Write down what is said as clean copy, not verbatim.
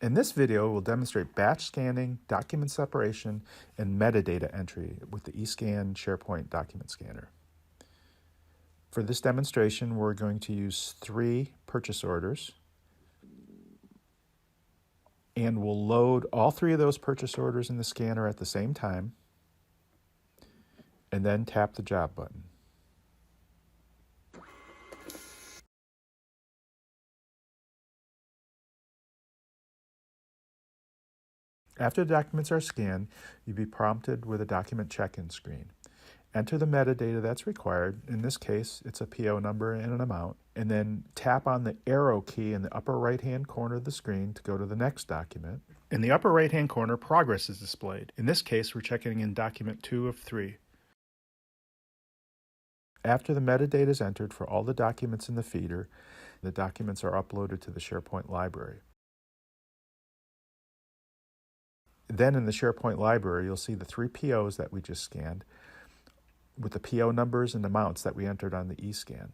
In this video, we'll demonstrate batch scanning, document separation, and metadata entry with the eScan SharePoint Document Scanner. For this demonstration, we're going to use 3 purchase orders, and we'll load all 3 of those purchase orders in the scanner at the same time, and then tap the Job button. After the documents are scanned, you'll be prompted with a document check-in screen. Enter the metadata that's required. In this case, it's a PO number and an amount, and then tap on the arrow key in the upper right-hand corner of the screen to go to the next document. In the upper right-hand corner, progress is displayed. In this case, we're checking in document 2 of 3. After the metadata is entered for all the documents in the feeder, the documents are uploaded to the SharePoint Library. Then in the SharePoint Library, you'll see the 3 POs that we just scanned with the PO numbers and amounts that we entered on the eScan.